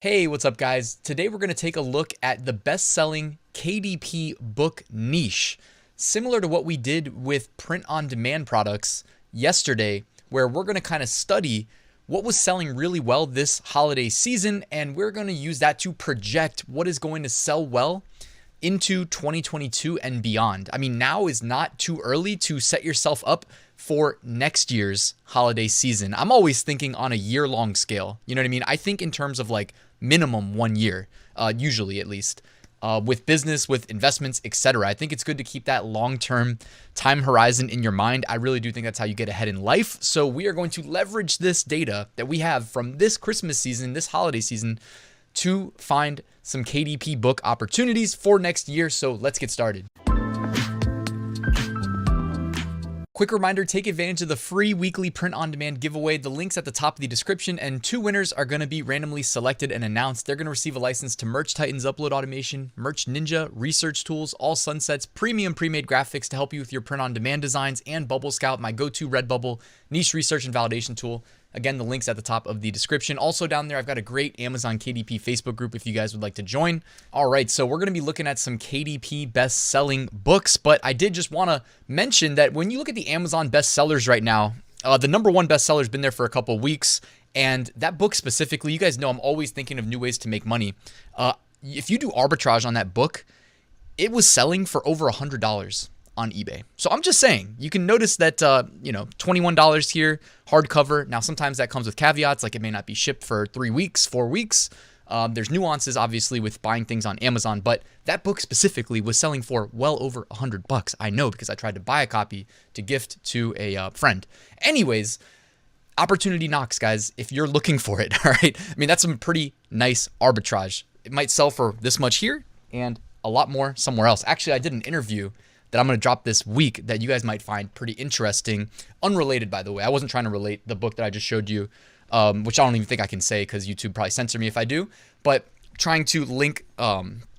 Hey, what's up, guys? Today we're going to take a look at the best-selling KDP book niche, similar to what we did with print-on-demand products yesterday, where we're going to kind of study what was selling really well this holiday season, and we're going to use that to project what is going to sell well into 2022 and beyond. I mean, now is not too early to set yourself up for next year's holiday season. I'm always thinking on a year-long scale. You know what I mean? I think in terms of like minimum 1 year, usually at least, with business, with investments, etc. I think it's good to keep that long-term time horizon in your mind. I really do think that's how you get ahead in life. So we are going to leverage this data that we have from this Christmas season, this holiday season, to find some KDP book opportunities for next year. So let's get started. Quick reminder, take advantage of the free weekly print-on-demand giveaway. The link's at the top of the description, and 2 winners are going to be randomly selected and announced. They're going to receive a license to Merch Titan's upload automation, Merch Ninja, research tools, all sunsets, premium pre-made graphics to help you with your print-on-demand designs, and Bubble Scout, my go-to Redbubble niche research and validation tool. Again, the link's at the top of the description. Also down there, I've got a great Amazon KDP Facebook group if you guys would like to join. All right, so we're going to be looking at some KDP best-selling books, but I did just want to mention that when you look at the Amazon bestsellers right now, the number one bestseller has been there for a couple weeks, and that book specifically, you guys know I'm always thinking of new ways to make money. If you do arbitrage on that book, it was selling for over $100 on eBay. So I'm just saying, you can notice that, $21 here, hardcover. Now, sometimes that comes with caveats, like it may not be shipped for 3 weeks, 4 weeks. There's nuances, obviously, with buying things on Amazon, but that book specifically was selling for well over $100. I know because I tried to buy a copy to gift to a friend. Anyways, opportunity knocks, guys, if you're looking for it, all right? I mean, that's some pretty nice arbitrage. It might sell for this much here and a lot more somewhere else. Actually, I did an interview that I'm going to drop this week that you guys might find pretty interesting. Unrelated, by the way. I wasn't trying to relate the book that I just showed you, which I don't even think I can say because YouTube probably censor me if I do, but trying to link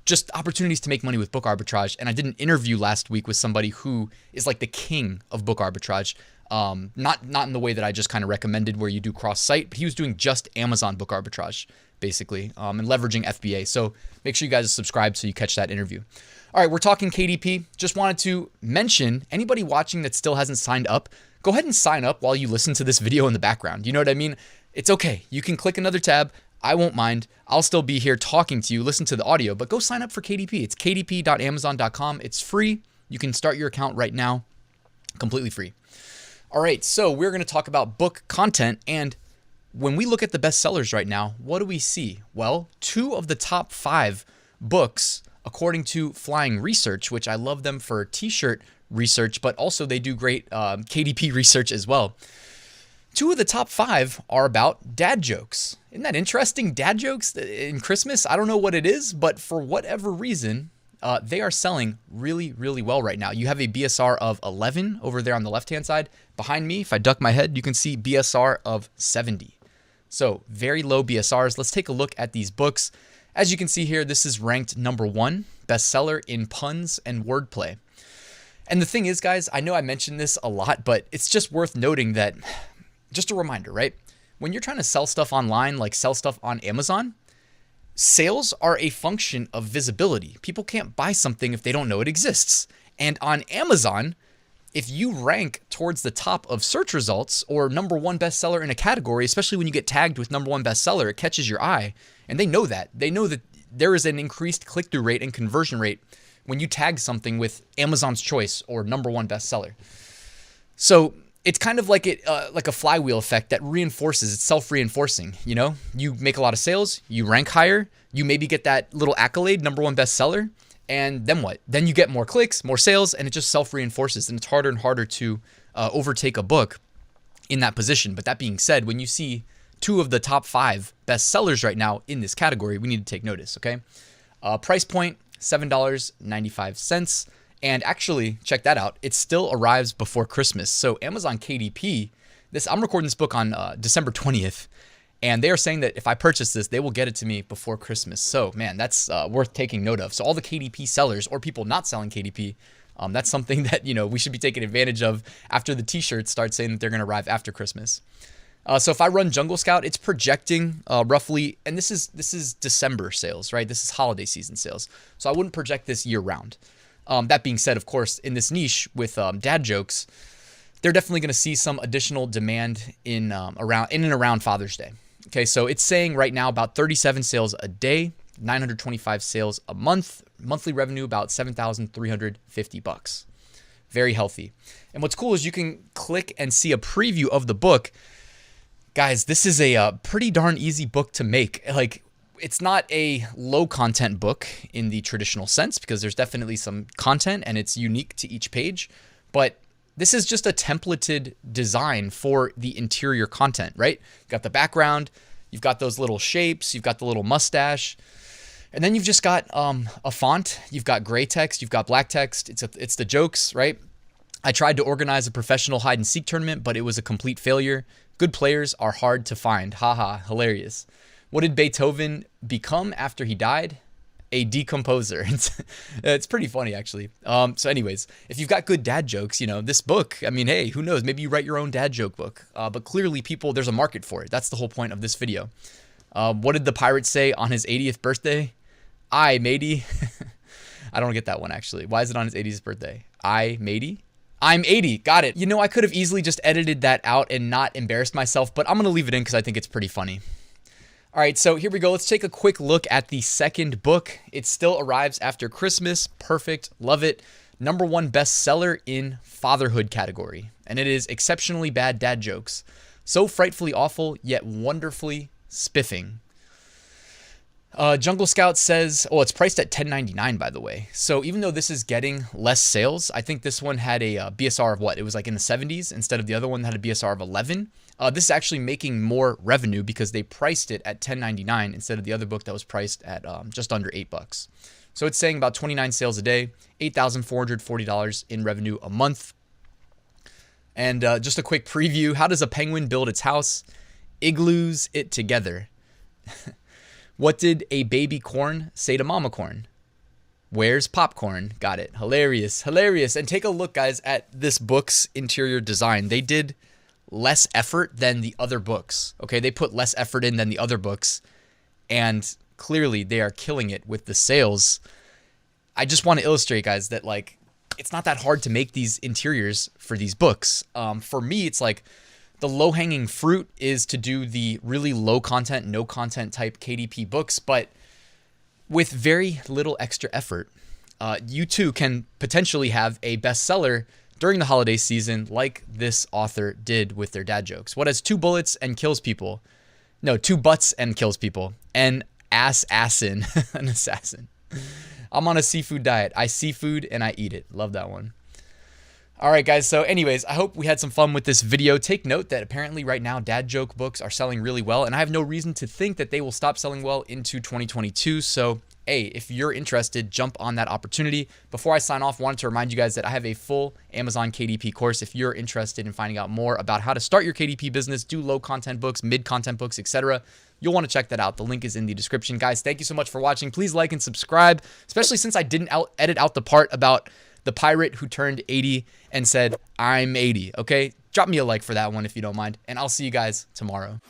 just opportunities to make money with book arbitrage. And I did an interview last week with somebody who is like the king of book arbitrage. Not in the way that I just kind of recommended where you do cross-site, but he was doing just Amazon book arbitrage, basically, and leveraging FBA. So make sure you guys subscribe so you catch that interview. All right, we're talking KDP. Just wanted to mention, anybody watching that still hasn't signed up, go ahead and sign up while you listen to this video in the background. You know what I mean? It's okay. You can click another tab. I won't mind. I'll still be here talking to you, listen to the audio, but go sign up for KDP. It's kdp.amazon.com. It's free. You can start your account right now, completely free. All right, so we're going to talk about book content, and when we look at the bestsellers right now, what do we see? Well, 2 of the top 5 books, according to Flying Research, which I love them for t-shirt research, but also they do great KDP research as well. 2 of the top 5 are about dad jokes. Isn't that interesting? Dad jokes in Christmas? I don't know what it is, but for whatever reason, they are selling really, really well right now. You have a BSR of 11 over there on the left-hand side. Behind me, if I duck my head, you can see BSR of 70. So very low BSRs. Let's take a look at these books. As you can see here, this is ranked number 1 bestseller in puns and wordplay. And the thing is, guys, I know I mentioned this a lot, but it's just worth noting that, just a reminder, right? When you're trying to sell stuff online, like sell stuff on Amazon, sales are a function of visibility. People can't buy something if they don't know it exists. And on Amazon, if you rank towards the top of search results or number 1 bestseller in a category, especially when you get tagged with number 1 bestseller, it catches your eye. And they know that. They know that there is an increased click-through rate and conversion rate when you tag something with Amazon's choice or number 1 bestseller. So it's kind of like like a flywheel effect that reinforces. It's self-reinforcing. You know, you make a lot of sales, you rank higher, you maybe get that little accolade, number 1 bestseller, and then what? Then you get more clicks, more sales, and it just self-reinforces. And it's harder and harder to overtake a book in that position. But that being said, when you see 2 of the top 5 bestsellers right now in this category, we need to take notice, okay? Price point, $7.95. And actually, check that out. It still arrives before Christmas. So Amazon KDP, I'm recording this book on December 20th, and they are saying that if I purchase this, they will get it to me before Christmas. So, man, that's worth taking note of. So all the KDP sellers or people not selling KDP, that's something that, we should be taking advantage of after the t-shirts start saying that they're going to arrive after Christmas. So if I run Jungle Scout, it's projecting roughly, and this is December sales, right? This is holiday season sales. So I wouldn't project this year round. That being said, of course, in this niche with dad jokes, they're definitely going to see some additional demand in and around Father's Day. Okay, so it's saying right now about 37 sales a day, 925 sales a month, monthly revenue about $7,350. Very healthy. And what's cool is you can click and see a preview of the book. Guys, this is a pretty darn easy book to make. Like, it's not a low content book in the traditional sense because there's definitely some content and it's unique to each page, but this is just a templated design for the interior content, right? You've got the background, you've got those little shapes, you've got the little mustache, and then you've just got a font, you've got gray text, you've got black text, it's the jokes, right? I tried to organize a professional hide and seek tournament, but it was a complete failure. Good players are hard to find. Haha, hilarious. What did Beethoven become after he died? A decomposer. It's pretty funny, actually. So anyways, if you've got good dad jokes, you know, this book, I mean, hey, who knows? Maybe you write your own dad joke book. But clearly there's a market for it. That's the whole point of this video. What did the pirate say on his 80th birthday? Aye, matey. I don't get that one, actually. Why is it on his 80th birthday? Aye, matey? I'm 80. Got it. You know, I could have easily just edited that out and not embarrassed myself, but I'm going to leave it in because I think it's pretty funny. All right, so here we go. Let's take a quick look at the second book. It still arrives after Christmas. Perfect. Love it. #1 bestseller in fatherhood category. And it is Exceptionally Bad Dad Jokes. So frightfully awful, yet wonderfully spiffing. Jungle Scout says, oh, it's priced at $10.99, by the way. So even though this is getting less sales, I think this one had a BSR of what? It was like in the 70s instead of the other one that had a BSR of 11. This is actually making more revenue because they priced it at $10.99 instead of the other book that was priced at just under $8. So it's saying about 29 sales a day, $8,440 in revenue a month. And just a quick preview. How does a penguin build its house? Igloos it together. What did a baby corn say to mama corn? Where's popcorn? Got it. Hilarious. Hilarious. And take a look, guys, at this book's interior design. They did less effort than the other books. Okay, they put less effort in than the other books. And clearly they are killing it with the sales. I just want to illustrate, guys, that like it's not that hard to make these interiors for these books. For me, it's like the low-hanging fruit is to do the really low content, no content type KDP books, but with very little extra effort, you too can potentially have a bestseller during the holiday season like this author did with their dad jokes. What has 2 bullets and kills people? No, 2 butts and kills people. An assassin. An assassin. I'm on a seafood diet. I see food and I eat it. Love that one. All right, guys. So anyways, I hope we had some fun with this video. Take note that apparently right now dad joke books are selling really well, and I have no reason to think that they will stop selling well into 2022. So, hey, if you're interested, jump on that opportunity. Before I sign off, I wanted to remind you guys that I have a full Amazon KDP course. If you're interested in finding out more about how to start your KDP business, do low content books, mid content books, etc., you'll want to check that out. The link is in the description. Guys, thank you so much for watching. Please like and subscribe, especially since I didn't edit out the part about the pirate who turned 80 and said, I'm 80, okay? Drop me a like for that one if you don't mind, and I'll see you guys tomorrow.